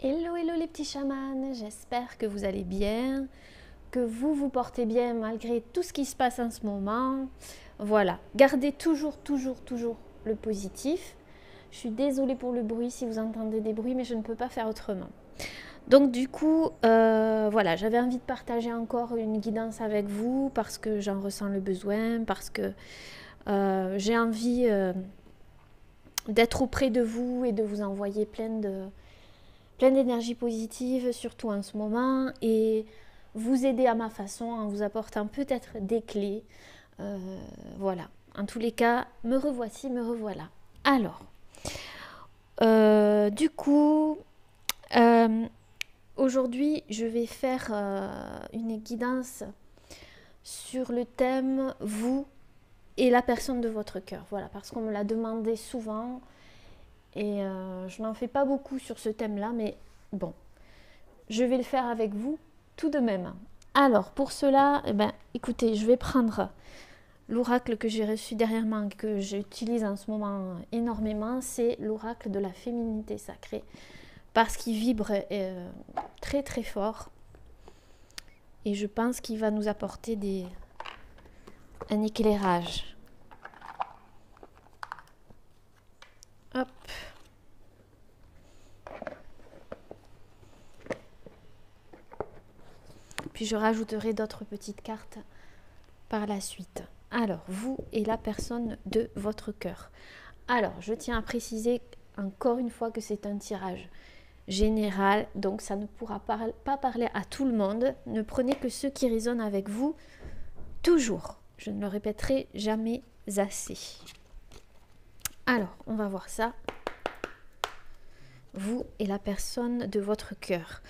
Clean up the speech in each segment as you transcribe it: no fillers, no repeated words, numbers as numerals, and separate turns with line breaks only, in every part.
Hello, hello les petits chamans, j'espère que vous allez bien, que vous vous portez bien malgré tout ce qui se passe en ce moment. Voilà, gardez toujours le positif. Je suis désolée pour le bruit si vous entendez des bruits, mais je ne peux pas faire autrement. Donc du coup, voilà, j'avais envie de partager encore une guidance avec vous parce que j'en ressens le besoin, parce que j'ai envie d'être auprès de vous et de vous envoyer plein d'énergie positive, surtout en ce moment, et vous aider à ma façon en vous apportant peut-être des clés. Voilà. En tous les cas, me revoici, me revoilà. Alors, du coup, aujourd'hui, je vais faire une guidance sur le thème vous et la personne de votre cœur. Voilà, parce qu'on me l'a demandé souvent et je n'en fais pas beaucoup sur ce thème-là, mais bon, je vais le faire avec vous tout de même. Alors, pour cela, écoutez, je vais prendre l'oracle que j'ai reçu derrière moi, que j'utilise en ce moment énormément, c'est l'oracle de la féminité sacrée, parce qu'il vibre très très fort, et je pense qu'il va nous apporter un éclairage. Hop. Puis je rajouterai d'autres petites cartes par la suite. Alors, vous et la personne de votre cœur. Alors, je tiens à préciser encore une fois que c'est un tirage général, donc ça ne pourra pas parler à tout le monde. Ne prenez que ceux qui résonnent avec vous, toujours. Je ne le répéterai jamais assez. Alors, on va voir ça. Vous et la personne de votre cœur.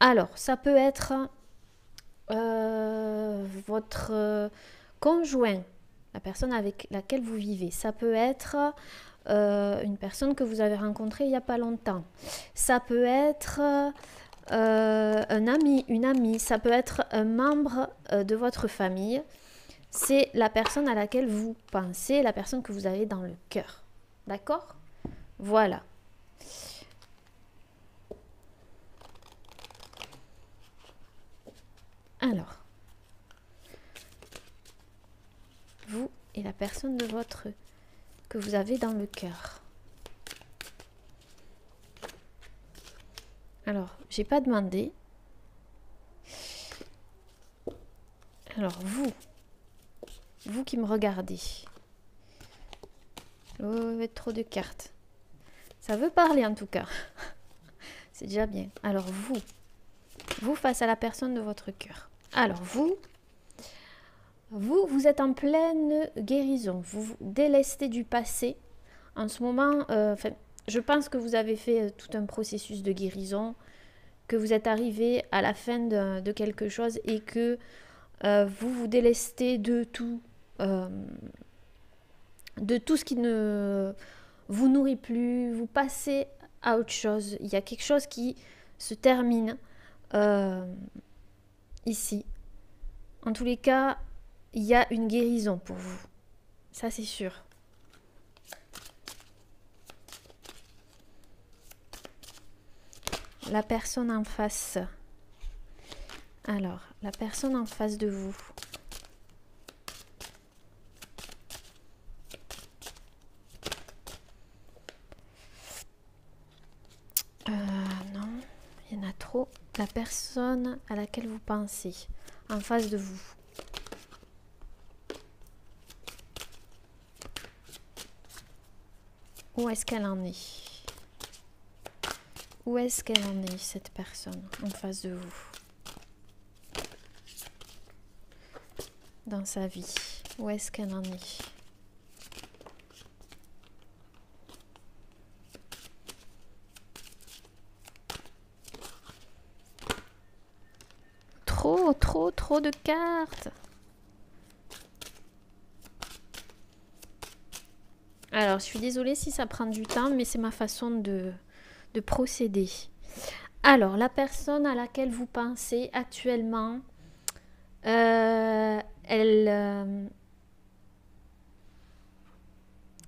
Alors, ça peut être votre conjoint, la personne avec laquelle vous vivez. Ça peut être une personne que vous avez rencontrée il n'y a pas longtemps. Ça peut être un ami, une amie. Ça peut être un membre de votre famille. C'est la personne à laquelle vous pensez, la personne que vous avez dans le cœur. D'accord ? Voilà. Alors, vous et la personne de votre que vous avez dans le cœur. Alors, j'ai pas demandé. Alors, vous qui me regardez. Oh, trop de cartes. Ça veut parler en tout cas. C'est déjà bien. Alors, vous face à la personne de votre cœur. Alors, vous êtes en pleine guérison. Vous vous délestez du passé. En ce moment, je pense que vous avez fait tout un processus de guérison, que vous êtes arrivé à la fin de quelque chose et que vous vous délestez de tout ce qui ne vous nourrit plus. Vous passez à autre chose. Il y a quelque chose qui se termine ici. En tous les cas, il y a une guérison pour vous. Ça, c'est sûr. La personne en face. Alors, la personne en face de vous. Non, il y en a trop. La personne à laquelle vous pensez, en face de vous. Où est-ce qu'elle en est? Où est-ce qu'elle en est, cette personne, en face de vous? Dans sa vie, où est-ce qu'elle en est? Trop de cartes. Alors, je suis désolée si ça prend du temps, mais c'est ma façon de procéder. Alors, la personne à laquelle vous pensez actuellement, elle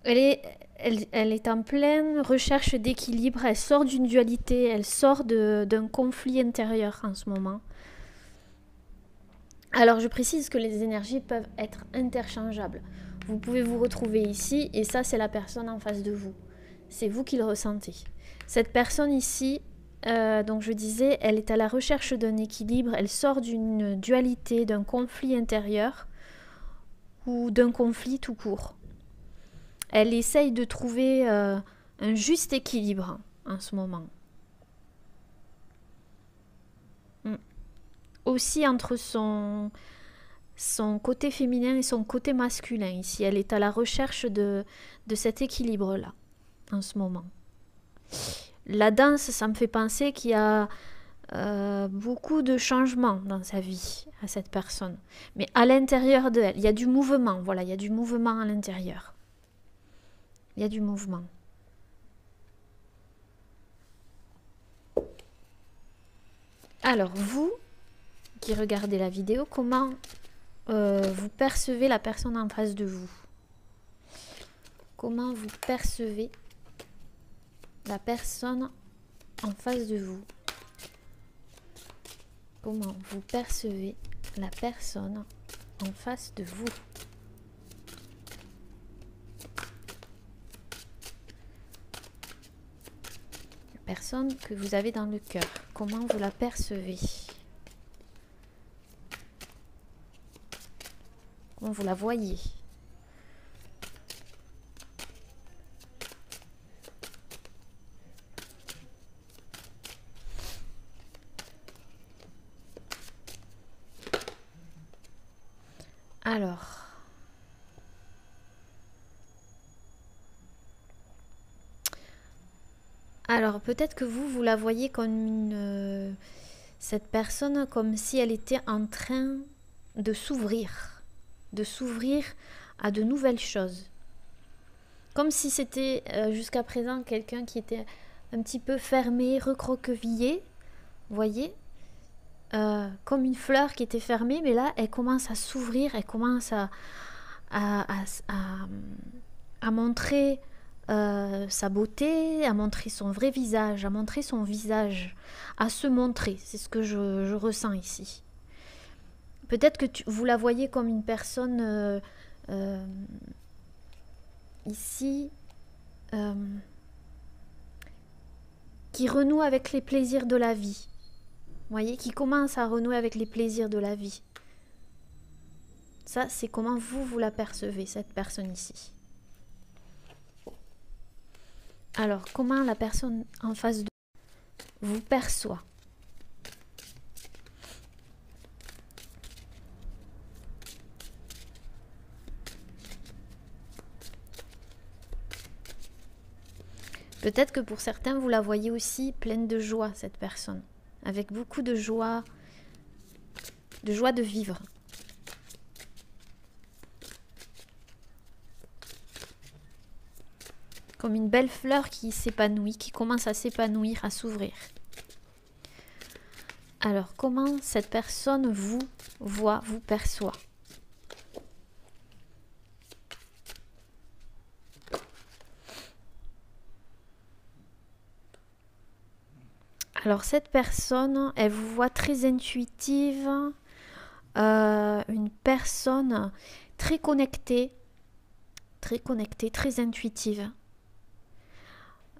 Elle est en pleine recherche d'équilibre, elle sort d'une dualité, elle sort d'un conflit intérieur en ce moment. Alors je précise que les énergies peuvent être interchangeables. Vous pouvez vous retrouver ici et ça c'est la personne en face de vous. C'est vous qui le ressentez. Cette personne ici, donc je disais, elle est à la recherche d'un équilibre, elle sort d'une dualité, d'un conflit intérieur ou d'un conflit tout court. Elle essaye de trouver un juste équilibre en ce moment. Aussi entre son côté féminin et son côté masculin ici. Elle est à la recherche de cet équilibre-là en ce moment. La danse, ça me fait penser qu'il y a beaucoup de changements dans sa vie à cette personne. Mais à l'intérieur d'elle, il y a du mouvement. Voilà, il y a du mouvement à l'intérieur. Il y a du mouvement. Alors, vous qui regardez la vidéo, comment vous percevez la personne en face de vous? Comment vous percevez la personne en face de vous? Comment vous percevez la personne en face de vous? La personne que vous avez dans le cœur, comment vous la percevez? Comment vous la voyez? Alors peut-être que vous la voyez comme cette personne comme si elle était en train de s'ouvrir à de nouvelles choses. Comme si c'était jusqu'à présent quelqu'un qui était un petit peu fermé, recroquevillé, vous voyez, comme une fleur qui était fermée, mais là elle commence à s'ouvrir, elle commence à montrer sa beauté, à montrer son vrai visage, à montrer son visage, à se montrer. C'est ce que je ressens ici. Peut-être que vous la voyez comme une personne ici qui renoue avec les plaisirs de la vie. Vous voyez, qui commence à renouer avec les plaisirs de la vie. Ça, c'est comment vous la percevez, cette personne ici. Alors, comment la personne en face de vous perçoit? Peut-être que pour certains, vous la voyez aussi pleine de joie, cette personne. Avec beaucoup de joie de vivre. Comme une belle fleur qui s'épanouit, qui commence à s'épanouir, à s'ouvrir. Alors, comment cette personne vous voit, vous perçoit? Alors, cette personne, elle vous voit très intuitive, une personne très connectée, très intuitive,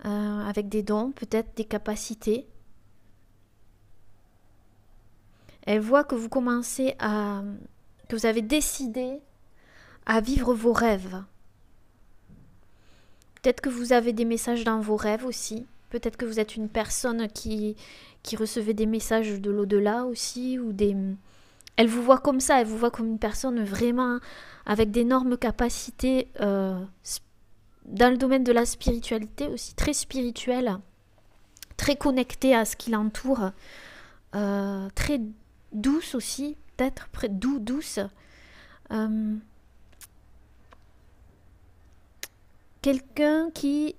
avec des dons, peut-être des capacités. Elle voit que vous commencez que vous avez décidé à vivre vos rêves. Peut-être que vous avez des messages dans vos rêves aussi. Peut-être que vous êtes une personne qui recevait des messages de l'au-delà aussi. Elle vous voit comme ça, elle vous voit comme une personne vraiment avec d'énormes capacités dans le domaine de la spiritualité aussi, très spirituelle, très connectée à ce qui l'entoure, très douce aussi, peut-être douce. Quelqu'un qui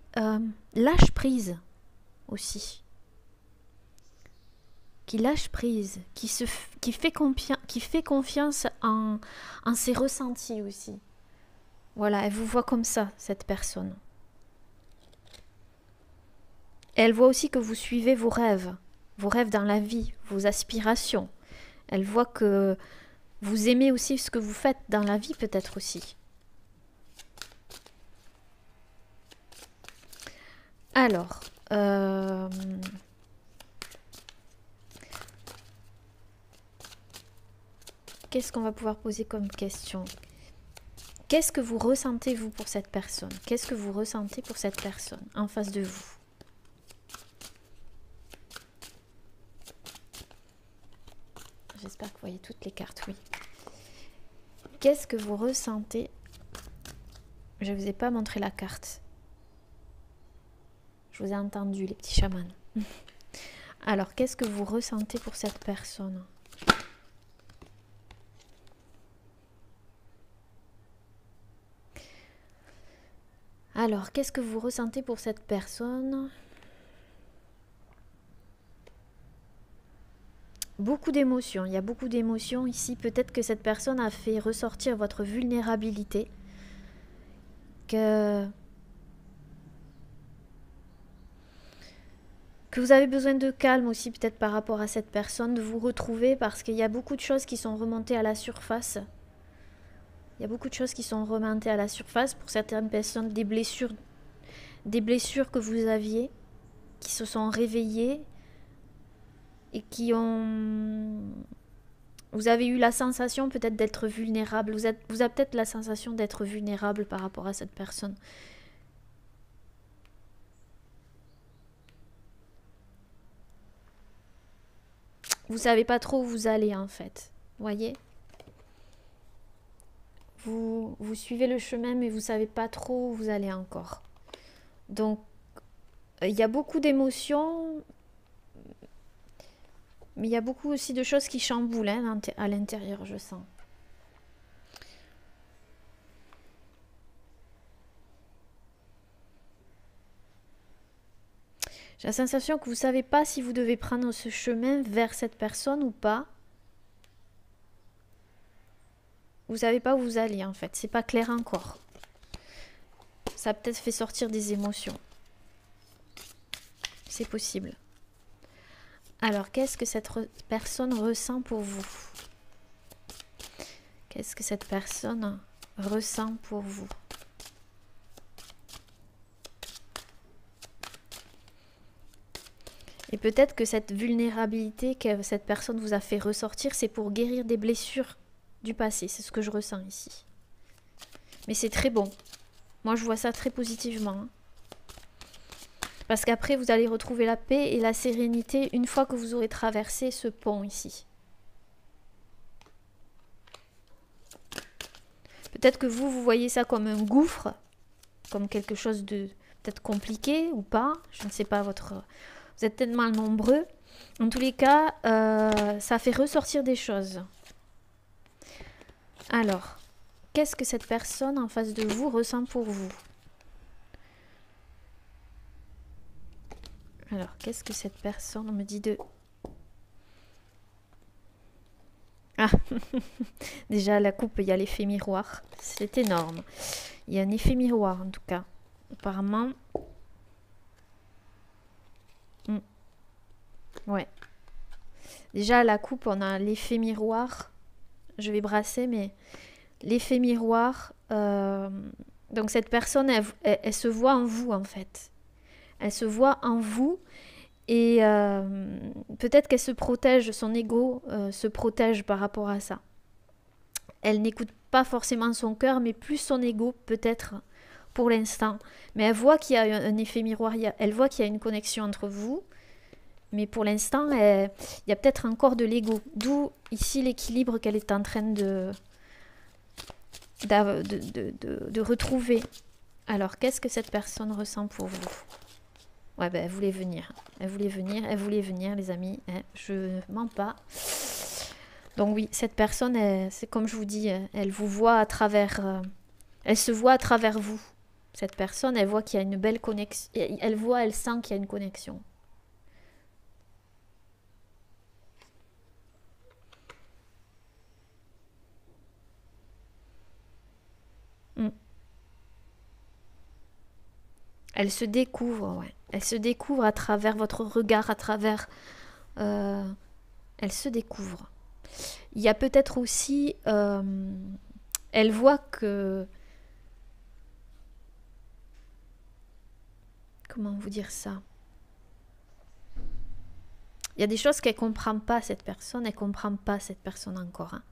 lâche prise aussi. Qui lâche prise, qui fait confiance en ses ressentis aussi. Voilà, elle vous voit comme ça, cette personne. Et elle voit aussi que vous suivez vos rêves dans la vie, vos aspirations. Elle voit que vous aimez aussi ce que vous faites dans la vie, peut-être aussi. Alors, qu'est-ce qu'on va pouvoir poser comme question? Qu'est-ce que vous ressentez, vous, pour cette personne? Qu'est-ce que vous ressentez pour cette personne en face de vous? J'espère que vous voyez toutes les cartes, oui. Qu'est-ce que vous ressentez? Je ne vous ai pas montré la carte. Je vous ai entendu, les petits chamans. Alors, qu'est-ce que vous ressentez pour cette personne? Alors, qu'est-ce que vous ressentez pour cette personne? Beaucoup d'émotions. Il y a beaucoup d'émotions ici. Peut-être que cette personne a fait ressortir votre vulnérabilité. Que vous avez besoin de calme aussi, peut-être par rapport à cette personne, de vous retrouver, parce qu'il y a beaucoup de choses qui sont remontées à la surface. Il y a beaucoup de choses qui sont remontées à la surface. Pour certaines personnes, des blessures que vous aviez, qui se sont réveillées et qui ont... Vous avez eu la sensation peut-être d'être vulnérable. Vous avez peut-être la sensation d'être vulnérable par rapport à cette personne. Vous savez pas trop où vous allez en fait. Voyez ? Vous suivez le chemin mais vous savez pas trop où vous allez encore. Donc, il y a beaucoup d'émotions, mais il y a beaucoup aussi de choses qui chamboulent hein, à l'intérieur, je sens. J'ai la sensation que vous ne savez pas si vous devez prendre ce chemin vers cette personne ou pas. Vous ne savez pas où vous allez en fait, c'est pas clair encore. Ça a peut-être fait sortir des émotions. C'est possible. Alors, qu'est-ce que cette personne ressent pour vous? Qu'est-ce que cette personne ressent pour vous? Et peut-être que cette vulnérabilité que cette personne vous a fait ressortir, c'est pour guérir des blessures du passé. C'est ce que je ressens ici. Mais c'est très bon. Moi, je vois ça très positivement. Hein. Parce qu'après, vous allez retrouver la paix et la sérénité une fois que vous aurez traversé ce pont ici. Peut-être que vous voyez ça comme un gouffre, comme quelque chose de peut-être compliqué ou pas. Je ne sais pas, vous êtes tellement nombreux. En tous les cas, ça fait ressortir des choses. Alors, qu'est-ce que cette personne en face de vous ressent pour vous? Alors, qu'est-ce que cette personne me dit de... Ah, déjà la coupe, il y a l'effet miroir. C'est énorme. Il y a un effet miroir en tout cas. Apparemment. Ouais. Déjà la coupe, on a l'effet miroir. Je vais brasser, mais l'effet miroir. Donc cette personne, elle se voit en vous en fait. Elle se voit en vous. Et peut-être qu'elle se protège, son ego se protège par rapport à ça. Elle n'écoute pas forcément son cœur, mais plus son ego peut-être pour l'instant. Mais elle voit qu'il y a un effet miroir, elle voit qu'il y a une connexion entre vous. Mais pour l'instant, il y a peut-être encore de l'ego. D'où ici l'équilibre qu'elle est en train de retrouver. Alors, qu'est-ce que cette personne ressent pour vous? Ouais, ben, elle voulait venir. Elle voulait venir, les amis. Hein, je mens pas. Donc oui, cette personne, c'est comme je vous dis, elle vous voit à travers... elle se voit à travers vous. Cette personne, elle voit qu'il y a une belle connexion. Elle sent qu'il y a une connexion. Elle se découvre, ouais. Elle se découvre à travers votre regard, à travers... elle se découvre. Il y a peut-être aussi... elle voit que... Comment vous dire ça? Il y a des choses qu'elle ne comprend pas, cette personne. Elle ne comprend pas cette personne encore. Hein.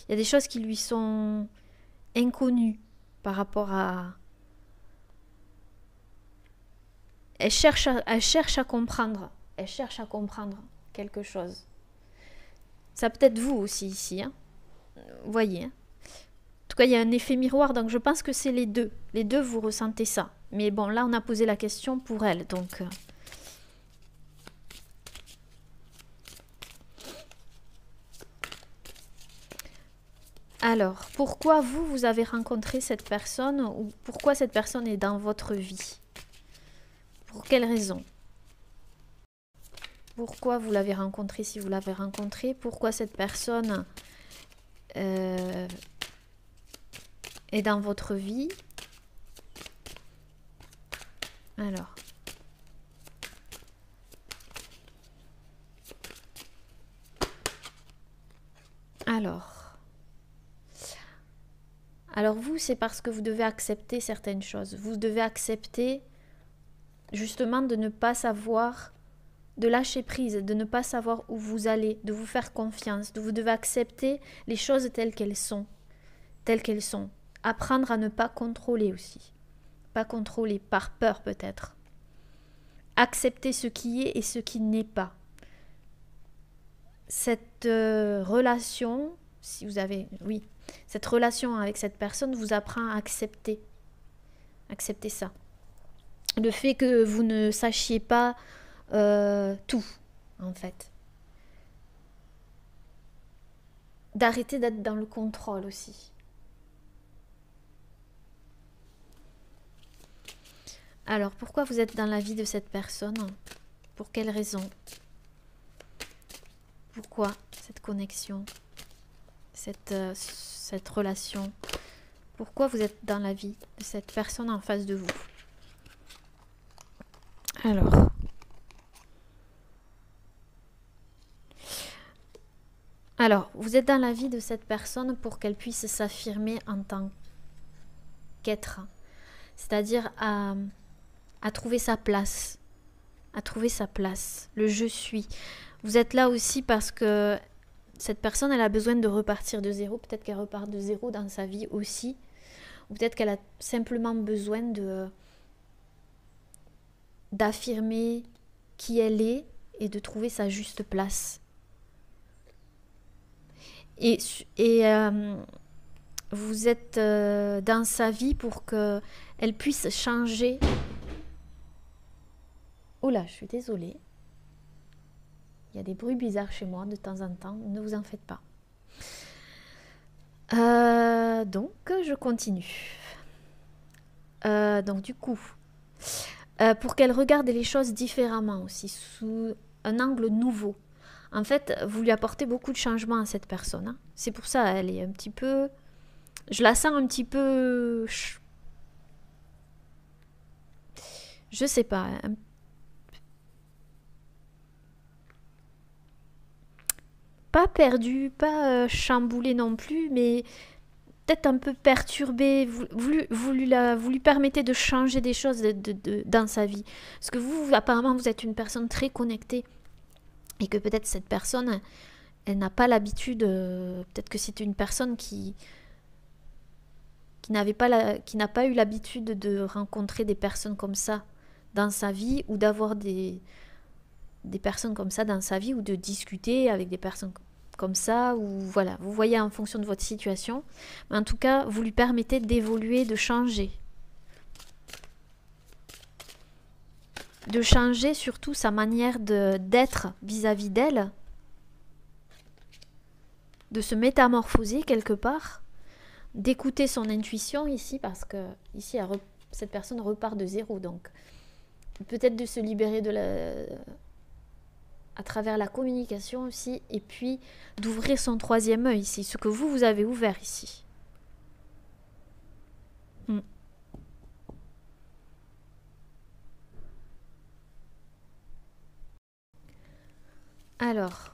Il y a des choses qui lui sont inconnues par rapport à... Elle cherche à comprendre. Elle cherche à comprendre quelque chose. Ça peut être vous aussi ici. Hein. Vous voyez. Hein. En tout cas, il y a un effet miroir. Donc, je pense que c'est les deux. Les deux, vous ressentez ça. Mais bon, là, on a posé la question pour elle. Donc... Alors, pourquoi vous avez rencontré cette personne ou pourquoi cette personne est dans votre vie? Pour quelle raison? Pourquoi vous l'avez rencontré si vous l'avez rencontré? Pourquoi cette personne est dans votre vie? Alors vous, c'est parce que vous devez accepter certaines choses. Vous devez accepter justement de ne pas savoir, de lâcher prise, de ne pas savoir où vous allez, de vous faire confiance. Vous devez accepter les choses telles qu'elles sont. Apprendre à ne pas contrôler aussi. Pas contrôler, par peur peut-être. Accepter ce qui est et ce qui n'est pas. Cette relation, si vous avez... Oui. Cette relation avec cette personne vous apprend à accepter. Accepter ça. Le fait que vous ne sachiez pas tout, en fait. D'arrêter d'être dans le contrôle aussi. Alors, pourquoi vous êtes dans la vie de cette personne? Pour quelle raison? Pourquoi cette connexion? Cette relation? Pourquoi vous êtes dans la vie de cette personne en face de vous? Alors, vous êtes dans la vie de cette personne pour qu'elle puisse s'affirmer en tant qu'être. C'est-à-dire à trouver sa place. À trouver sa place. Le je suis. Vous êtes là aussi parce que cette personne, elle a besoin de repartir de zéro. Peut-être qu'elle repart de zéro dans sa vie aussi. Ou peut-être qu'elle a simplement besoin d'affirmer qui elle est et de trouver sa juste place. Et vous êtes dans sa vie pour qu'elle puisse changer. Oh là, je suis désolée. Il y a des bruits bizarres chez moi de temps en temps, ne vous en faites pas. Donc, je continue. Donc, du coup, pour qu'elle regarde les choses différemment aussi, sous un angle nouveau. En fait, vous lui apportez beaucoup de changements à cette personne. Hein. C'est pour ça, elle est un petit peu... Je la sens un petit peu... Je sais pas. Pas perdue, pas chamboulée non plus, mais peut-être un peu perturbée. Vous lui permettez de changer des choses dans sa vie. Parce que vous, apparemment, vous êtes une personne très connectée. Et que peut-être cette personne, elle n'a pas l'habitude... peut-être que c'est une personne qui n'a pas eu l'habitude de rencontrer des personnes comme ça dans sa vie, ou d'avoir des personnes comme ça dans sa vie, ou de discuter avec des personnes comme ça, ou voilà, vous voyez en fonction de votre situation. Mais en tout cas, vous lui permettez d'évoluer, de changer. De changer surtout sa manière d'être vis-à-vis d'elle, de se métamorphoser quelque part, d'écouter son intuition ici, parce que ici cette personne repart de zéro, donc peut-être de se libérer à travers la communication aussi, et puis d'ouvrir son troisième œil ici, ce que vous avez ouvert ici. Alors,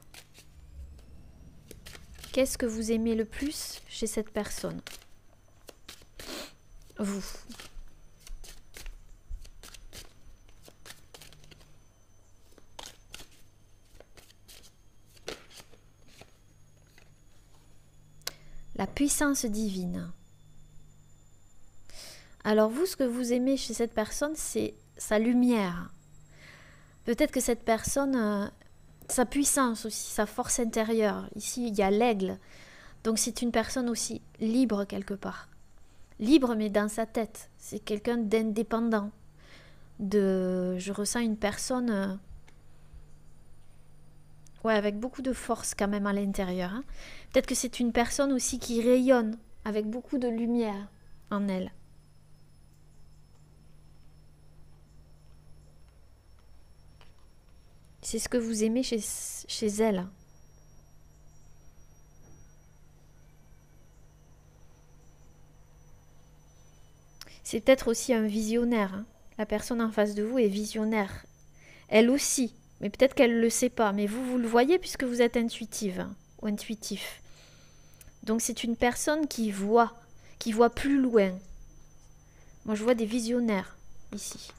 qu'est-ce que vous aimez le plus chez cette personne? Vous. La puissance divine. Alors vous, ce que vous aimez chez cette personne, c'est sa lumière. Peut-être que cette personne, sa puissance aussi, sa force intérieure. Ici, il y a l'aigle. Donc c'est une personne aussi libre quelque part. Libre mais dans sa tête. C'est quelqu'un d'indépendant. Je ressens une personne... ouais, avec beaucoup de force quand même à l'intérieur. Hein. Peut-être que c'est une personne aussi qui rayonne avec beaucoup de lumière en elle. C'est ce que vous aimez chez elle. C'est peut-être aussi un visionnaire. Hein. La personne en face de vous est visionnaire. Elle aussi. Mais peut-être qu'elle ne le sait pas. Mais vous le voyez puisque vous êtes intuitive hein, ou intuitif. Donc c'est une personne qui voit plus loin. Moi je vois des visionnaires ici.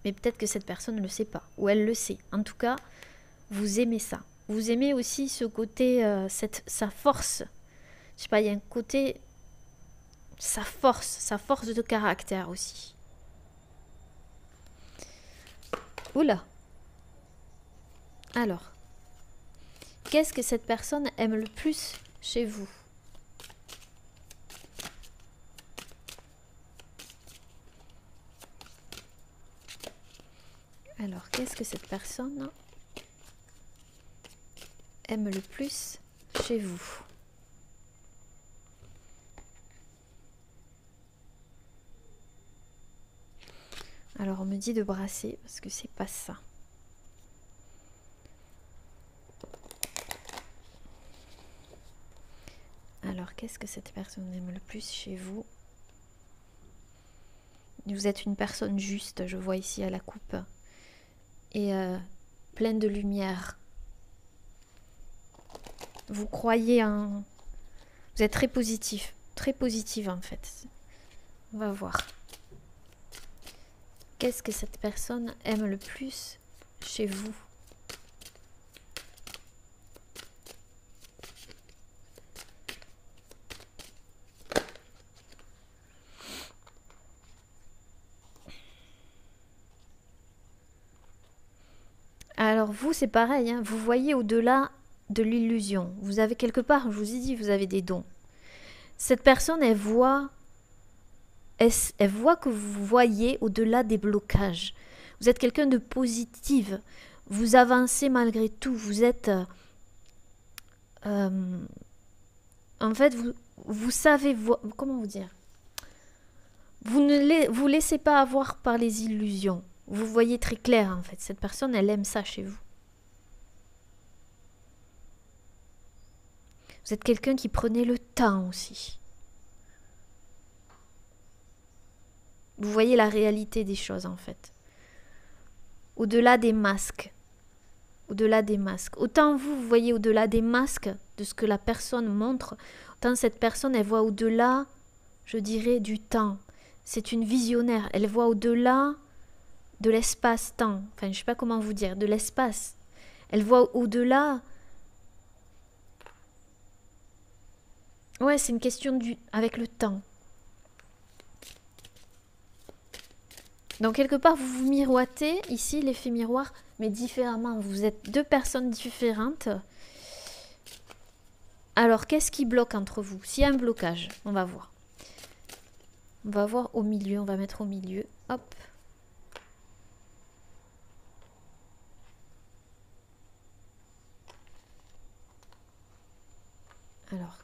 Mais peut-être que cette personne ne le sait pas. Ou elle le sait. En tout cas, vous aimez ça. Vous aimez aussi ce côté, sa force. Je sais pas, il y a un côté... sa force de caractère aussi. Oula. Alors, qu'est-ce que cette personne aime le plus chez vous? Alors, qu'est-ce que cette personne aime le plus chez vous? Alors, on me dit de brasser parce que c'est pas ça. Alors, qu'est-ce que cette personne aime le plus chez vous? Vous êtes une personne juste, je vois ici à la coupe. Et pleine de lumière. Vous croyez en... Vous êtes très positif. Très positive en fait. On va voir. Qu'est-ce que cette personne aime le plus chez vous? Alors vous, c'est pareil, hein, vous voyez au-delà de l'illusion. Vous avez quelque part, je vous ai dit, vous avez des dons. Cette personne, elle voit que vous voyez au-delà des blocages. Vous êtes quelqu'un de positif. Vous avancez malgré tout. Vous êtes... en fait, vous savez... Comment vous dire? Vous ne vous laissez pas avoir par les illusions. Vous voyez très clair, en fait. Cette personne, elle aime ça chez vous. Vous êtes quelqu'un qui prenait le temps aussi. Vous voyez la réalité des choses, en fait. Au-delà des masques. Au-delà des masques. Autant vous voyez au-delà des masques de ce que la personne montre, autant cette personne, elle voit au-delà, je dirais, du temps. C'est une visionnaire. Elle voit au-delà de l'espace-temps. Enfin, je ne sais pas comment vous dire. De l'espace. Elle voit au-delà... Ouais, c'est une question avec le temps. Donc, quelque part, vous vous miroitez, ici, l'effet miroir, mais différemment. Vous êtes deux personnes différentes. Alors, qu'est-ce qui bloque entre vous? S'il y a un blocage, on va voir. On va voir au milieu, on va mettre au milieu. Hop. Alors.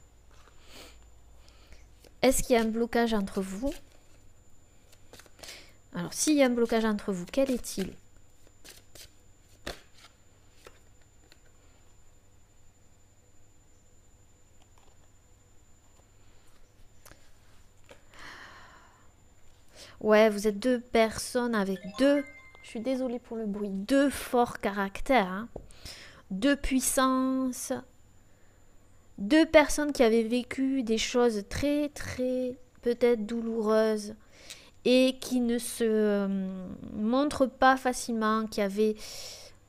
Est-ce qu'il y a un blocage entre vous? Alors, s'il y a un blocage entre vous, quel est-il? Ouais, vous êtes deux personnes avec deux Je suis désolée pour le bruit. Deux forts caractères, hein. Deux puissances. Deux personnes qui avaient vécu des choses très, très, peut-être douloureuses et qui ne se montrent pas facilement, qui avaient,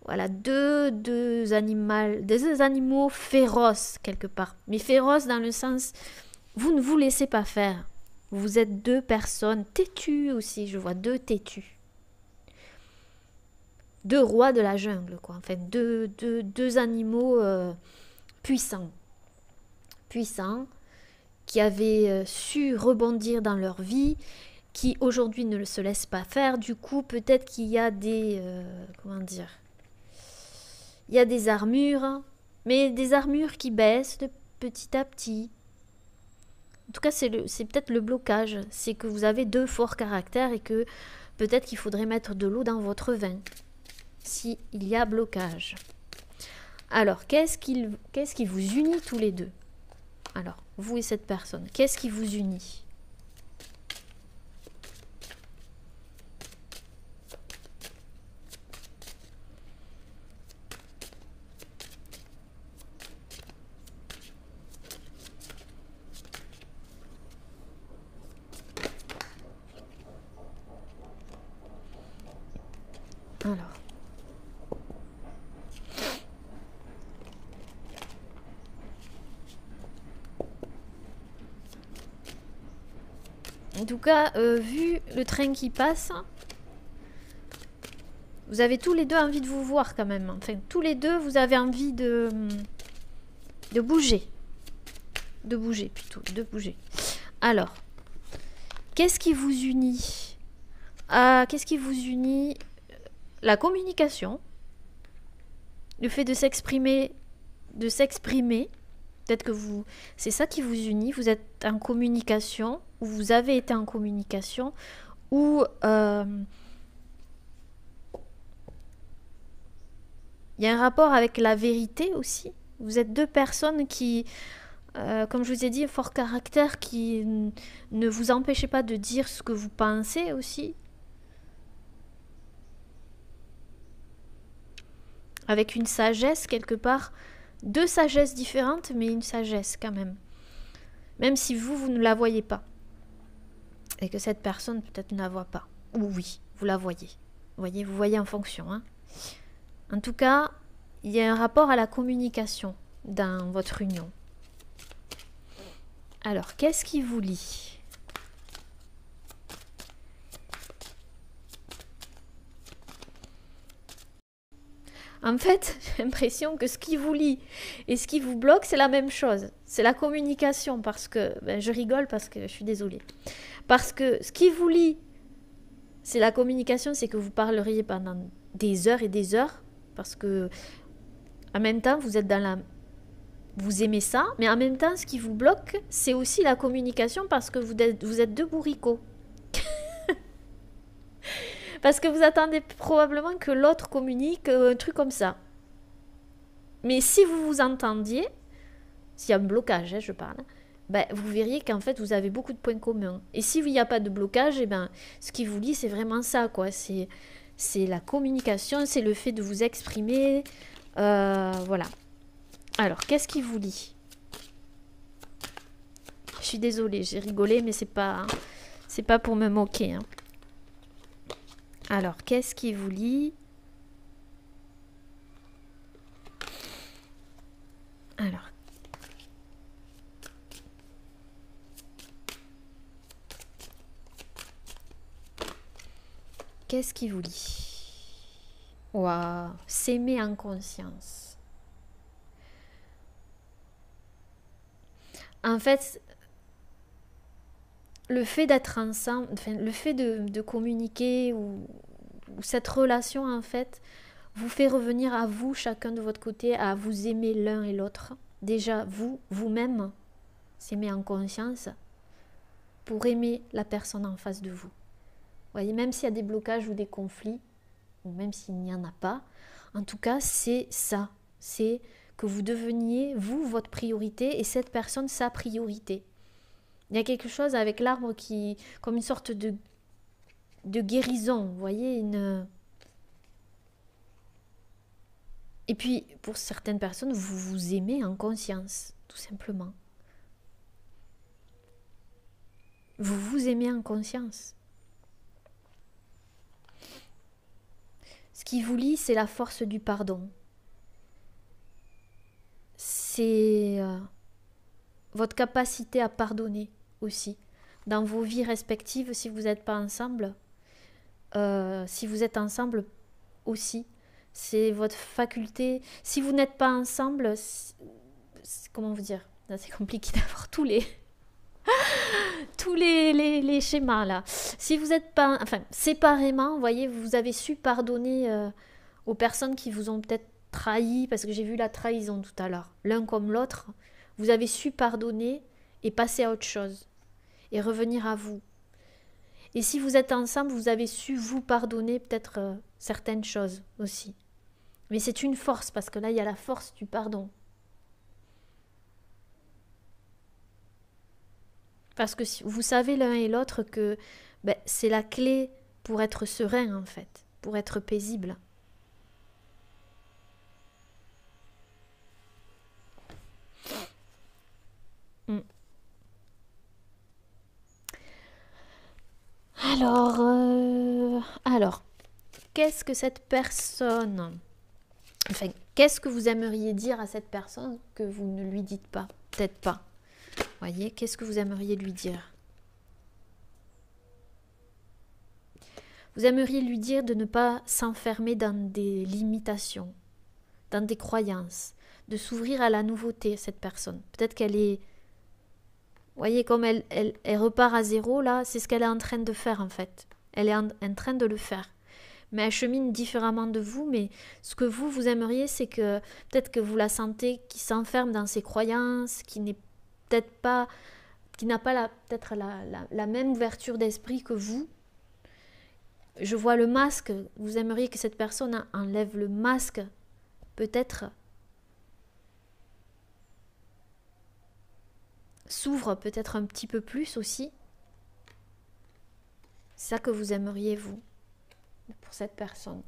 voilà, deux animaux féroces quelque part. Mais féroces dans le sens, vous ne vous laissez pas faire. Vous êtes deux personnes têtues aussi, je vois deux têtus. Deux rois de la jungle, quoi. En fait, deux animaux puissants. Puissants, qui avaient su rebondir dans leur vie, qui aujourd'hui ne se laissent pas faire. Du coup, peut-être qu'il y a des... comment dire? Il y a des armures, mais des armures qui baissent de petit à petit. En tout cas, c'est peut-être le blocage. C'est que vous avez deux forts caractères et que peut-être qu'il faudrait mettre de l'eau dans votre vin. S'il y a blocage. Alors, qu'est-ce qui vous unit tous les deux? Alors, vous et cette personne, qu'est-ce qui vous unit? Alors. En tout cas, vu le train qui passe, vous avez tous les deux envie de vous voir quand même. Enfin, tous les deux, vous avez envie de bouger. De bouger plutôt, de bouger. Alors, qu'est-ce qui vous unit? Qu'est-ce qui vous unit? La communication. Le fait de s'exprimer. Peut-être que c'est ça qui vous unit. Vous êtes en communication, ou vous avez été en communication, ou il y a un rapport avec la vérité aussi. Vous êtes deux personnes qui, comme je vous ai dit, fort caractère, qui ne vous empêchez pas de dire ce que vous pensez aussi. Avec une sagesse quelque part. Deux sagesses différentes, mais une sagesse quand même. Même si vous ne la voyez pas. Et que cette personne peut-être ne la voit pas. Ou oui, vous la voyez. Vous voyez en fonction. Hein. En tout cas, il y a un rapport à la communication dans votre union. Alors, qu'est-ce qui vous lie ? En fait, j'ai l'impression que ce qui vous lie et ce qui vous bloque, c'est la même chose. C'est la communication, parce que... je rigole parce que je suis désolée. Parce que ce qui vous lie, c'est la communication, c'est que vous parleriez pendant des heures et des heures, parce que en même temps, vous êtes dans la... Vous aimez ça, mais en même temps, ce qui vous bloque, c'est aussi la communication, parce que vous êtes deux bourricots. Parce que vous attendez probablement que l'autre communique un truc comme ça. Mais si vous vous entendiez, s'il y a un blocage, je parle, vous verriez qu'en fait, vous avez beaucoup de points communs. Et s'il n'y a pas de blocage, ce qui vous lie, c'est vraiment ça, quoi. C'est la communication, c'est le fait de vous exprimer. Voilà. Alors, qu'est-ce qui vous lie? Je suis désolée, j'ai rigolé, mais c'est pas pour me moquer, hein. Alors, qu'est-ce qui vous lie? Alors. Qu'est-ce qui vous lie? Waouh, s'aimer en conscience. En fait, le fait d'être ensemble, le fait de communiquer ou cette relation, en fait, vous fait revenir à vous, chacun de votre côté, à vous aimer l'un et l'autre. Déjà, vous-même, s'aimer en conscience pour aimer la personne en face de vous. Vous voyez, même s'il y a des blocages ou des conflits, ou même s'il n'y en a pas, en tout cas, c'est ça. C'est que vous deveniez, vous, votre priorité et cette personne, sa priorité. Il y a quelque chose avec l'arbre qui, comme une sorte de guérison, vous voyez, Et puis, pour certaines personnes, vous vous aimez en conscience, tout simplement. Vous vous aimez en conscience. Ce qui vous lie, c'est la force du pardon. C'est votre capacité à pardonner aussi. Dans vos vies respectives, si vous n'êtes pas ensemble, si vous êtes ensemble aussi, c'est votre faculté. Si vous n'êtes pas ensemble, comment vous dire? C'est compliqué d'avoir tous les schémas là. Si vous n'êtes pas, enfin séparément, vous voyez, vous avez su pardonner aux personnes qui vous ont peut-être trahi, parce que j'ai vu la trahison tout à l'heure. L'un comme l'autre, vous avez su pardonner et passer à autre chose et revenir à vous. Et si vous êtes ensemble, vous avez su vous pardonner peut-être certaines choses aussi. Mais c'est une force, parce que là, il y a la force du pardon. Parce que vous savez l'un et l'autre que c'est la clé pour être serein, en fait, pour être paisible. Alors, qu'est-ce que cette personne... Enfin, qu'est-ce que vous aimeriez dire à cette personne que vous ne lui dites pas? Peut-être pas. Voyez, qu'est-ce que vous aimeriez lui dire? Vous aimeriez lui dire de ne pas s'enfermer dans des limitations, dans des croyances, de s'ouvrir à la nouveauté, cette personne. Peut-être qu'elle est... Vous voyez, comme elle repart à zéro, là, c'est ce qu'elle est en train de faire, en fait. Elle est en train de le faire. Mais elle chemine différemment de vous, mais ce que vous aimeriez, c'est que peut-être que vous la sentez qui s'enferme dans ses croyances, qui n'est peut-être pas, qui n'a pas peut-être la même ouverture d'esprit que vous. Je vois le masque, vous aimeriez que cette personne enlève le masque, peut-être s'ouvre peut-être un petit peu plus aussi. C'est ça que vous aimeriez, vous, pour cette personne.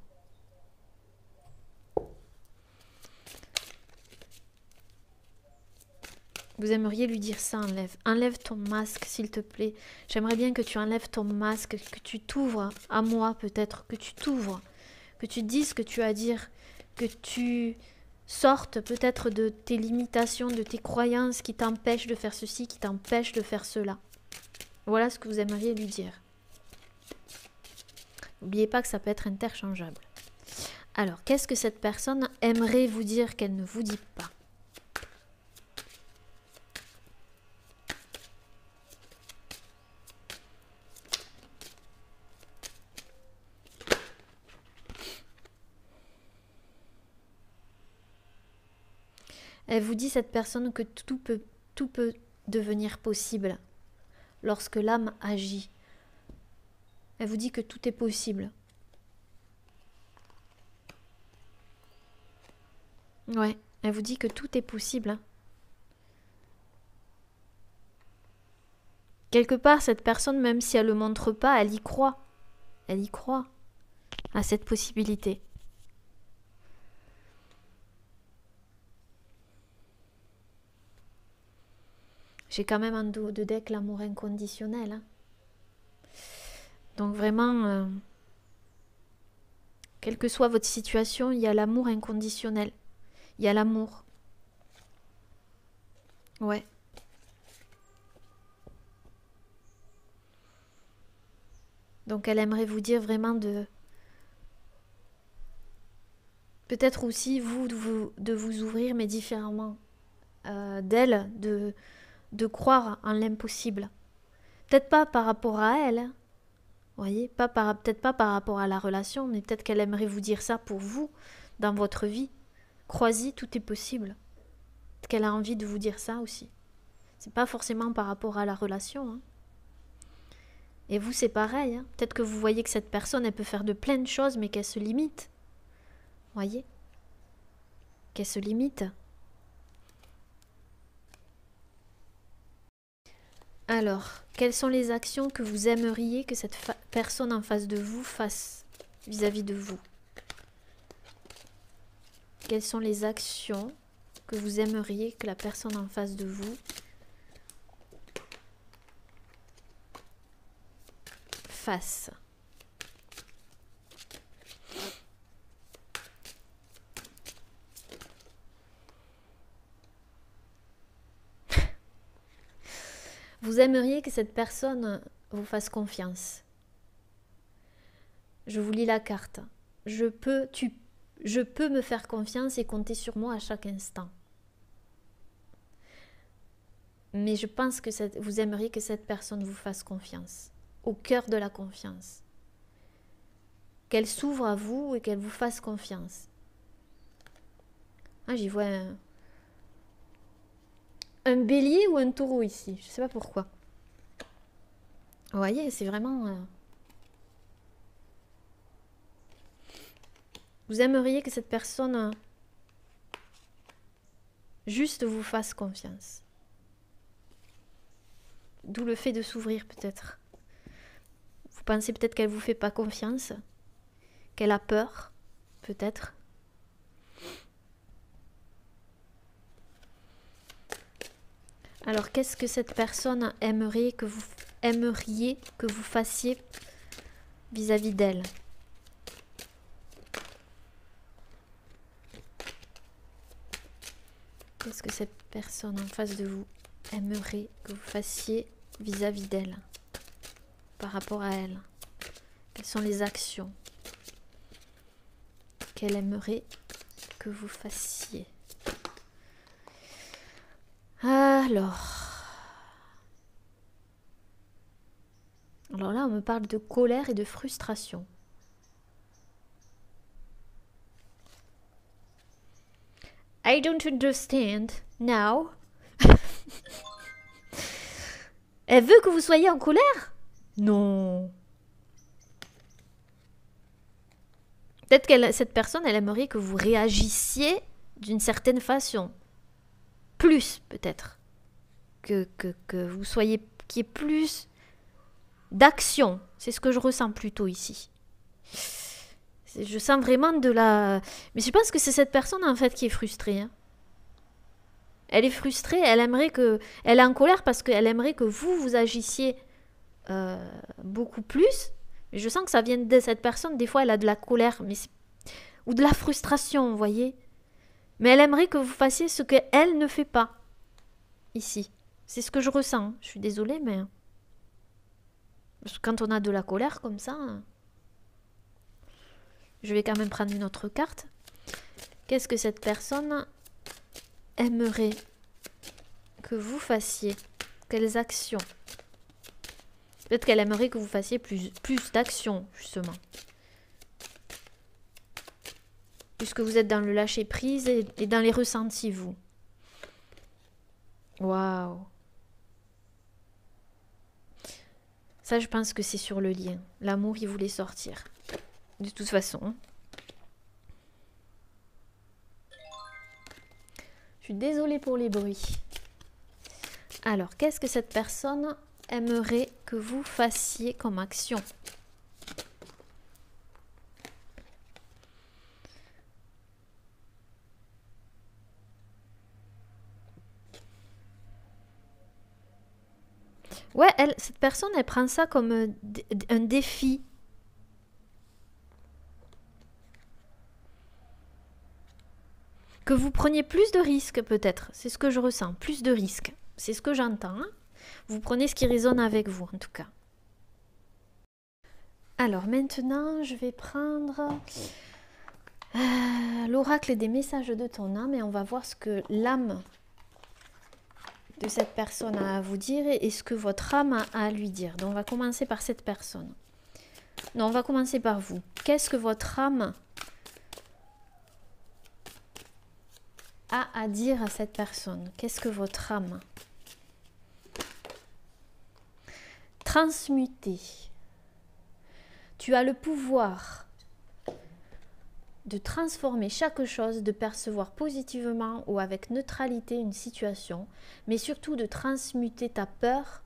Vous aimeriez lui dire ça, enlève ton masque, s'il te plaît. J'aimerais bien que tu enlèves ton masque, que tu t'ouvres à moi peut-être, que tu t'ouvres, que tu dises ce que tu as à dire, que tu sortes peut-être de tes limitations, de tes croyances qui t'empêchent de faire ceci, qui t'empêchent de faire cela. Voilà ce que vous aimeriez lui dire. N'oubliez pas que ça peut être interchangeable. Alors, qu'est-ce que cette personne aimerait vous dire qu'elle ne vous dit pas ? Elle vous dit, cette personne, que tout peut devenir possible lorsque l'âme agit. Elle vous dit que tout est possible. Ouais, elle vous dit que tout est possible. Quelque part, cette personne, même si elle ne le montre pas, elle y croit. Elle y croit à cette possibilité. J'ai quand même en dos de deck l'amour inconditionnel. Hein. Donc vraiment, quelle que soit votre situation, il y a l'amour inconditionnel. Il y a l'amour. Ouais. Donc elle aimerait vous dire vraiment de... Peut-être aussi vous de vous ouvrir, mais différemment. D'elle, de croire en l'impossible. Peut-être pas par rapport à elle, hein. Vous voyez, peut-être pas par rapport à la relation, mais peut-être qu'elle aimerait vous dire ça pour vous, dans votre vie. Croisez, tout est possible. Peut-être qu'elle a envie de vous dire ça aussi. C'est pas forcément par rapport à la relation. Hein. Et vous, c'est pareil. Hein. Peut-être que vous voyez que cette personne, elle peut faire de plein de choses, mais qu'elle se limite. Vous voyez ? Qu'elle se limite. Alors, quelles sont les actions que vous aimeriez que cette personne en face de vous fasse vis-à-vis de vous ? Quelles sont les actions que vous aimeriez que la personne en face de vous fasse? Vous aimeriez que cette personne vous fasse confiance. Je vous lis la carte. Je peux me faire confiance et compter sur moi à chaque instant. Mais je pense que vous aimeriez que cette personne vous fasse confiance. Au cœur de la confiance. Qu'elle s'ouvre à vous et qu'elle vous fasse confiance. Ah, j'y vois un bélier ou un taureau ici. Je ne sais pas pourquoi. Vous voyez, c'est vraiment... Vous aimeriez que cette personne juste vous fasse confiance. D'où le fait de s'ouvrir peut-être. Vous pensez peut-être qu'elle ne vous fait pas confiance, qu'elle a peur, peut-être. Alors, qu'est-ce que cette personne aimeriez que vous fassiez vis-à-vis d'elle? Qu'est-ce que cette personne en face de vous aimerait que vous fassiez vis-à-vis d'elle, par rapport à elle? Quelles sont les actions qu'elle aimerait que vous fassiez? Alors là, on me parle de colère et de frustration. I don't understand now. Elle veut que vous soyez en colère? Non. Peut-être que cette personne, elle aimerait que vous réagissiez d'une certaine façon. Plus, peut-être. Que vous soyez... qu'il y ait plus d'action. C'est ce que je ressens plutôt ici. Je sens vraiment de la... Mais je pense que c'est cette personne, en fait, qui est frustrée. Hein. Elle est frustrée, elle aimerait que... Elle est en colère parce qu'elle aimerait que vous agissiez beaucoup plus. Mais je sens que ça vient de cette personne. Des fois, elle a de la colère, mais ou de la frustration, vous voyez. Mais elle aimerait que vous fassiez ce qu'elle ne fait pas. Ici. C'est ce que je ressens. Je suis désolée, mais... Parce que quand on a de la colère comme ça... Je vais quand même prendre une autre carte. Qu'est-ce que cette personne aimerait que vous fassiez? Quelles actions? Peut-être qu'elle aimerait que vous fassiez plus d'actions, justement. Puisque vous êtes dans le lâcher-prise et dans les ressentis, vous. Waouh! Ça, je pense que c'est sur le lien. L'amour, il voulait sortir. De toute façon. Je suis désolée pour les bruits. Alors, qu'est-ce que cette personne aimerait que vous fassiez comme action? Ouais, cette personne, elle prend ça comme un défi. Que vous preniez plus de risques, peut-être. C'est ce que je ressens. Plus de risques. C'est ce que j'entends. Hein. Vous prenez ce qui résonne avec vous, en tout cas. Alors, maintenant, je vais prendre l'oracle des messages de ton âme et on va voir ce que l'âme de cette personne a à vous dire et ce que votre âme a à lui dire. Donc, on va commencer par cette personne. Non, on va commencer par vous. Qu'est-ce que votre âme a à dire à cette personne? Qu'est-ce que votre âme? Transmuter. Tu as le pouvoir de transformer chaque chose, de percevoir positivement ou avec neutralité une situation, mais surtout de transmuter ta peur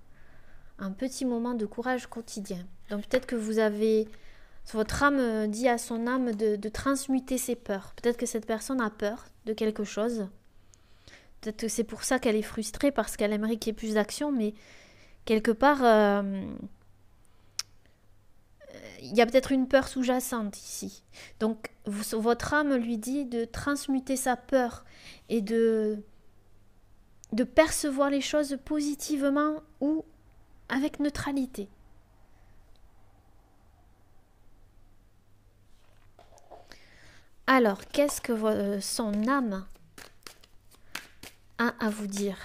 en petits moments de courage quotidien. Donc peut-être que vous avez Votre âme dit à son âme de transmuter ses peurs. Peut-être que cette personne a peur de quelque chose. Peut-être que c'est pour ça qu'elle est frustrée, parce qu'elle aimerait qu'il y ait plus d'action, mais quelque part, il y a peut-être une peur sous-jacente ici. Donc, votre âme lui dit de transmuter sa peur et de percevoir les choses positivement ou avec neutralité. Alors, qu'est-ce que son âme a à vous dire?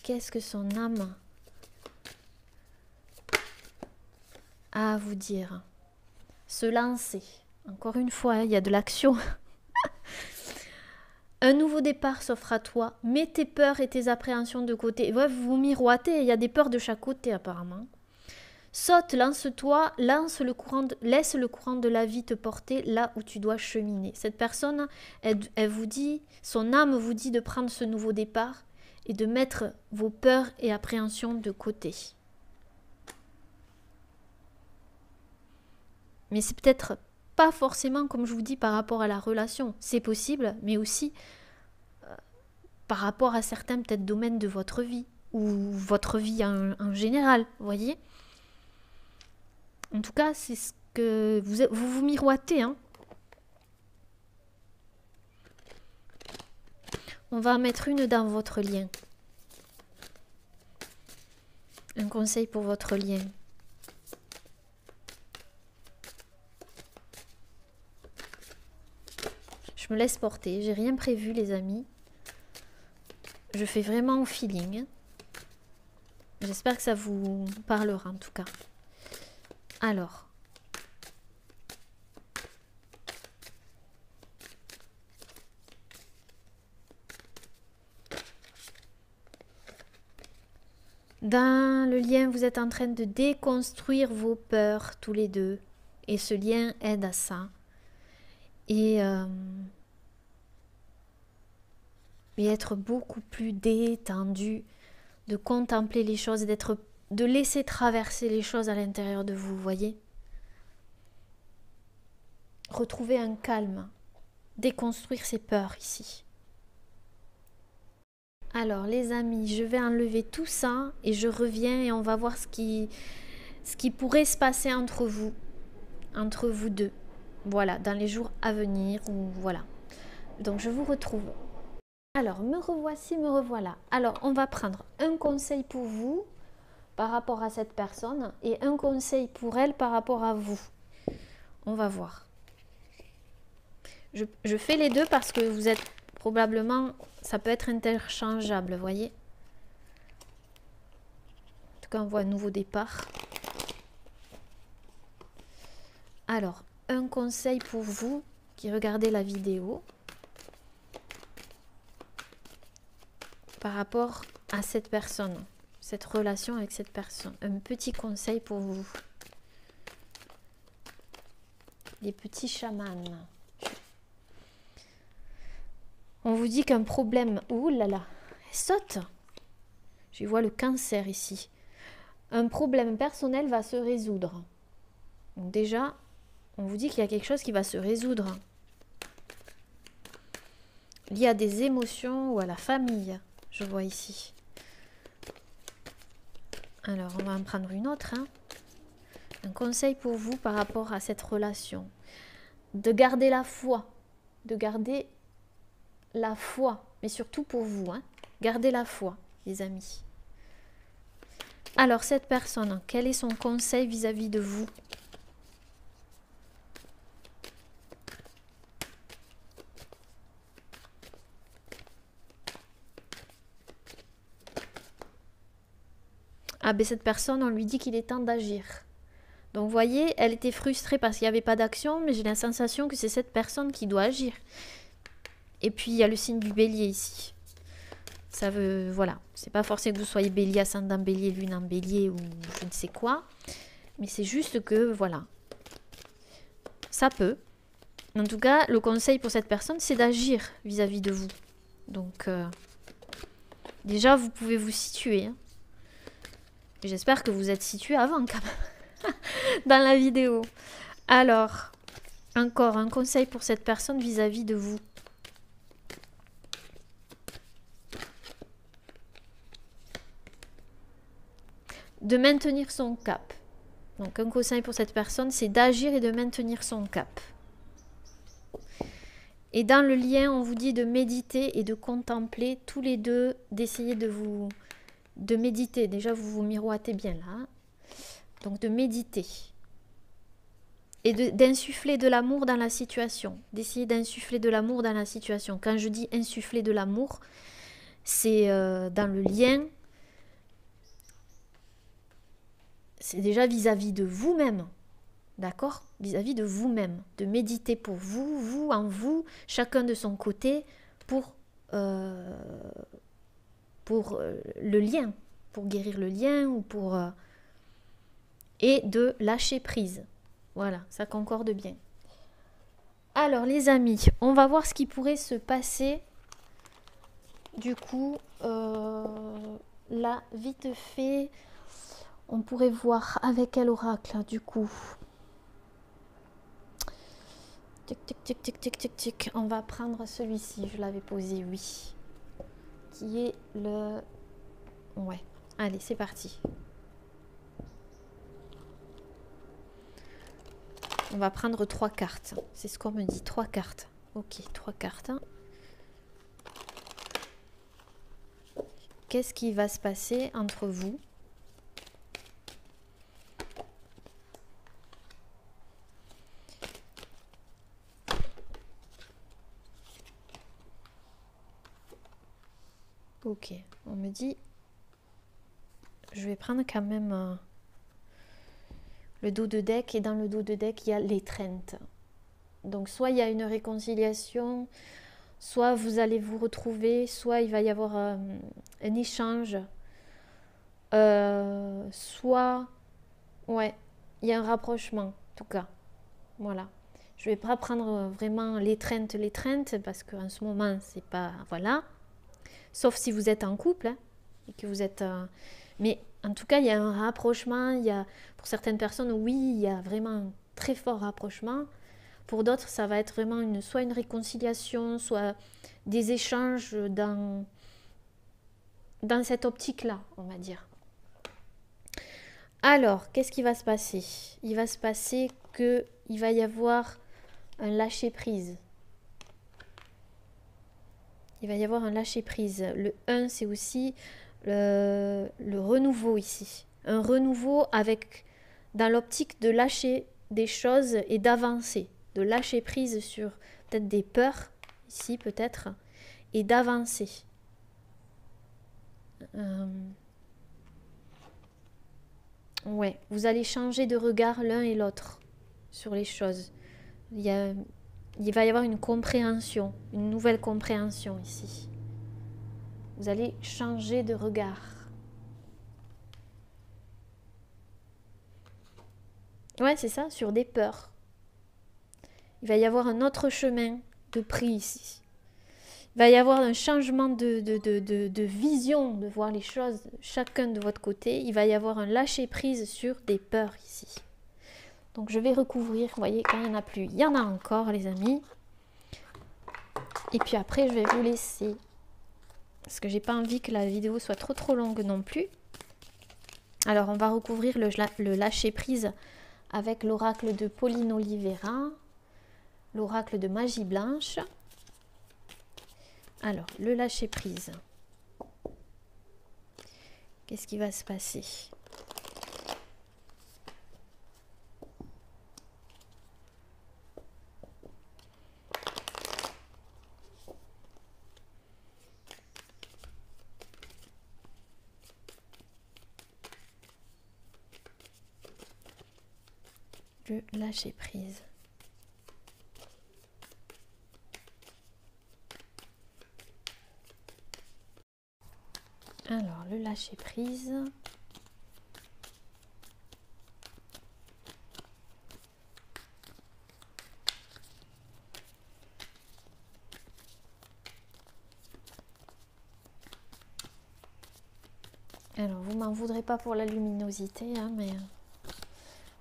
Qu'est-ce que son âme a à vous dire? Se lancer. Encore une fois, il y a de l'action. Un nouveau départ s'offre à toi. Mets tes peurs et tes appréhensions de côté. Ouais, vous miroitez, il y a des peurs de chaque côté apparemment. Saute, lance-toi, laisse le courant de la vie te porter là où tu dois cheminer. Cette personne, elle vous dit, son âme vous dit de prendre ce nouveau départ et de mettre vos peurs et appréhensions de côté. Mais c'est peut-être pas forcément, comme je vous dis, par rapport à la relation. C'est possible, mais aussi par rapport à certains peut-être domaines de votre vie ou votre vie en général, vous voyez? En tout cas, c'est ce que vous miroitez. Hein. On va en mettre une dans votre lien. Un conseil pour votre lien. Je me laisse porter. J'ai rien prévu, les amis. Je fais vraiment au feeling. J'espère que ça vous parlera en tout cas. Alors. Dans le lien, vous êtes en train de déconstruire vos peurs tous les deux. Et ce lien aide à ça. Et être beaucoup plus détendu, de contempler les choses, de laisser traverser les choses à l'intérieur de vous, voyez. Retrouver un calme, déconstruire ses peurs ici. Alors les amis, je vais enlever tout ça et je reviens et on va voir ce qui pourrait se passer entre vous deux. Voilà, dans les jours à venir, ou voilà. Donc je vous retrouve. Alors, me revoici, me revoilà. Alors, on va prendre un conseil pour vous par rapport à cette personne et un conseil pour elle par rapport à vous. On va voir. Je fais les deux parce que vous êtes probablement, ça peut être interchangeable, vous voyez. En tout cas, on voit un nouveau départ. Alors, un conseil pour vous qui regardez la vidéo par rapport à cette personne, cette relation avec cette personne. Un petit conseil pour vous. Les petits chamans. On vous dit qu'un problème... Ouh là là, elle saute. Je vois le cancer ici. Un problème personnel va se résoudre. Donc déjà, on vous dit qu'il y a quelque chose qui va se résoudre. Lié à des émotions ou à la famille, je vois ici. Alors, on va en prendre une autre. Hein. Un conseil pour vous par rapport à cette relation. De garder la foi. De garder la foi. Mais surtout pour vous. Hein. Gardez la foi, les amis. Alors, cette personne, quel est son conseil vis-à-vis de vous ? Ah ben cette personne, on lui dit qu'il est temps d'agir. Donc vous voyez, elle était frustrée parce qu'il n'y avait pas d'action, mais j'ai la sensation que c'est cette personne qui doit agir. Et puis il y a le signe du bélier ici. Ça veut, voilà, c'est pas forcément que vous soyez bélier, ascendant bélier, lune en bélier ou je ne sais quoi. Mais c'est juste que, voilà, ça peut. En tout cas, le conseil pour cette personne, c'est d'agir vis-à-vis de vous. Donc, déjà, vous pouvez vous situer. Hein. J'espère que vous êtes situé avant quand même. dans la vidéo. Alors, encore un conseil pour cette personne vis-à-vis de vous. De maintenir son cap. Donc un conseil pour cette personne, c'est d'agir et de maintenir son cap. Et dans le lien, on vous dit de méditer et de contempler tous les deux, d'essayer de méditer. Déjà, vous vous miroitez bien là. Donc de méditer. Et d'insuffler de l'amour dans la situation. D'essayer d'insuffler de l'amour dans la situation. Quand je dis insuffler de l'amour, c'est dans le lien. C'est déjà vis-à-vis de vous-même. D'accord? Vis-à-vis de vous-même. De méditer pour vous, vous en vous, chacun de son côté, pour le lien. Pour guérir le lien ou pour... et de lâcher prise. Voilà, ça concorde bien. Alors les amis, on va voir ce qui pourrait se passer. Du coup, là, vite fait, on pourrait voir avec quel oracle, du coup. Tic, tic, tic, tic, tic, tic, tic. On va prendre celui-ci, je l'avais posé, oui. Qui est le... Ouais, allez, c'est parti. On va prendre 3 cartes. C'est ce qu'on me dit, 3 cartes. Ok, 3 cartes. Qu'est-ce qui va se passer entre vous? Ok, on me dit... Je vais prendre quand même... le dos de deck, et dans le dos de deck, il y a l'étreinte. Donc, soit il y a une réconciliation, soit vous allez vous retrouver, soit il va y avoir un échange, soit, ouais, il y a un rapprochement, en tout cas. Voilà. Je ne vais pas prendre vraiment l'étreinte, parce qu'en ce moment, c'est pas, voilà. Sauf si vous êtes en couple, hein, et que vous êtes... mais en tout cas, il y a un rapprochement. Il y a, pour certaines personnes, oui, il y a vraiment un très fort rapprochement. Pour d'autres, ça va être vraiment soit une réconciliation, soit des échanges dans cette optique-là, on va dire. Alors, qu'est-ce qui va se passer? Il va se passer qu'il va y avoir un lâcher-prise. Il va y avoir un lâcher-prise. Le 1, c'est aussi... le renouveau ici. Un renouveau avec, dans l'optique de lâcher des choses et d'avancer. De lâcher prise sur peut-être des peurs, ici peut-être, et d'avancer. Ouais, vous allez changer de regard l'un et l'autre sur les choses. Il va y avoir une compréhension, une nouvelle compréhension ici. Vous allez changer de regard. Ouais, c'est ça, sur des peurs. Il va y avoir un autre chemin de pris ici. Il va y avoir un changement de vision, de voir les choses chacun de votre côté. Il va y avoir un lâcher-prise sur des peurs ici. Donc je vais recouvrir, vous voyez, quand il n'y en a plus, il y en a encore les amis. Et puis après, je vais vous laisser. Parce que j'ai pas envie que la vidéo soit trop longue non plus. Alors on va recouvrir le lâcher-prise avec l'oracle de Pauline Oliveira, l'oracle de Magie Blanche. Alors, le lâcher-prise. Qu'est-ce qui va se passer? Le lâcher-prise. Alors, le lâcher-prise. Alors, vous m'en voudrez pas pour la luminosité, hein, mais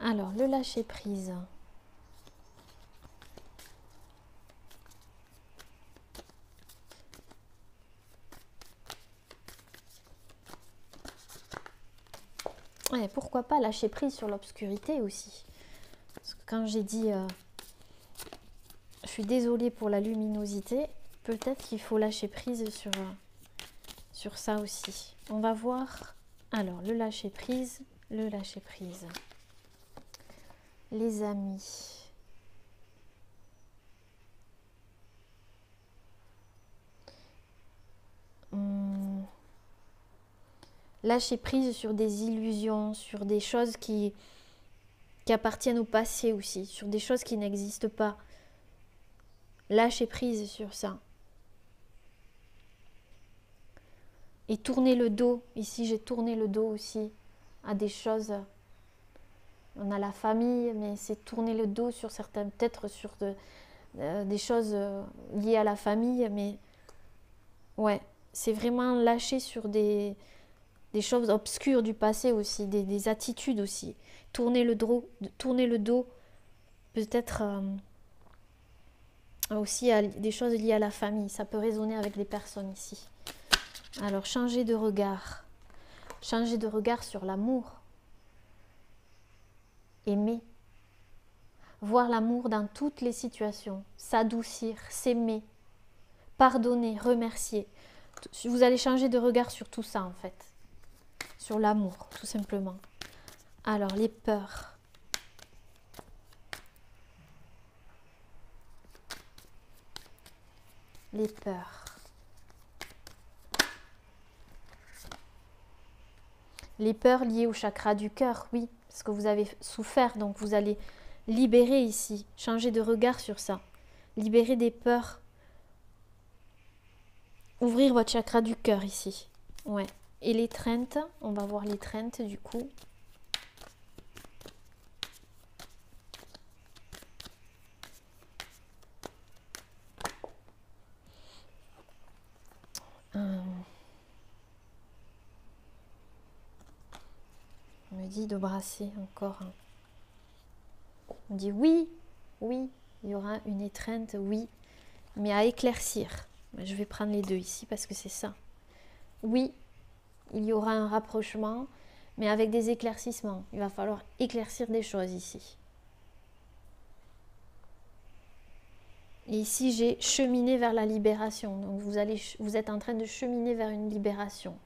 Alors, le lâcher prise. Ouais, pourquoi pas lâcher prise sur l'obscurité aussi. Parce que quand j'ai dit je suis désolée pour la luminosité, peut-être qu'il faut lâcher prise sur ça aussi. On va voir. Alors, le lâcher prise, le lâcher prise. Les amis. Lâcher prise sur des illusions, sur des choses qui appartiennent au passé aussi, sur des choses qui n'existent pas. Lâcher prise sur ça. Et tourner le dos. Ici, j'ai tourné le dos aussi à des choses. On a la famille, mais c'est tourner le dos sur certaines, peut-être sur des choses liées à la famille, mais ouais, c'est vraiment lâcher sur des choses obscures du passé aussi, des attitudes aussi. Tourner le dos peut-être aussi à des choses liées à la famille. Ça peut résonner avec des personnes ici. Alors, changer de regard. Changer de regard sur l'amour. Aimer. Voir l'amour dans toutes les situations. S'adoucir, s'aimer. Pardonner, remercier. Vous allez changer de regard sur tout ça en fait. Sur l'amour, tout simplement. Alors, les peurs. Les peurs. Les peurs liées au chakra du cœur, oui, parce que vous avez souffert, donc vous allez libérer ici, changer de regard sur ça. Libérer des peurs. Ouvrir votre chakra du cœur ici. Ouais. Et l'étreinte, on va voir l'étreinte du coup. On me dit de brasser encore. On me dit oui, oui, il y aura une étreinte, oui, mais à éclaircir. Je vais prendre les deux ici parce que c'est ça. Oui, il y aura un rapprochement, mais avec des éclaircissements. Il va falloir éclaircir des choses ici. Et ici, j'ai cheminé vers la libération. Donc, vous êtes en train de cheminer vers une libération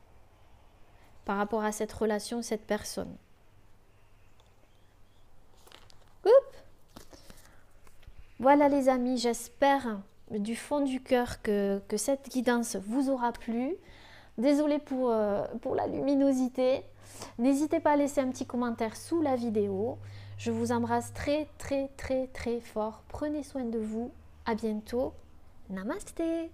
par rapport à cette relation, cette personne. Voilà les amis, j'espère du fond du cœur que cette guidance vous aura plu. Désolée pour la luminosité. N'hésitez pas à laisser un petit commentaire sous la vidéo. Je vous embrasse très très très très très fort. Prenez soin de vous. À bientôt. Namasté.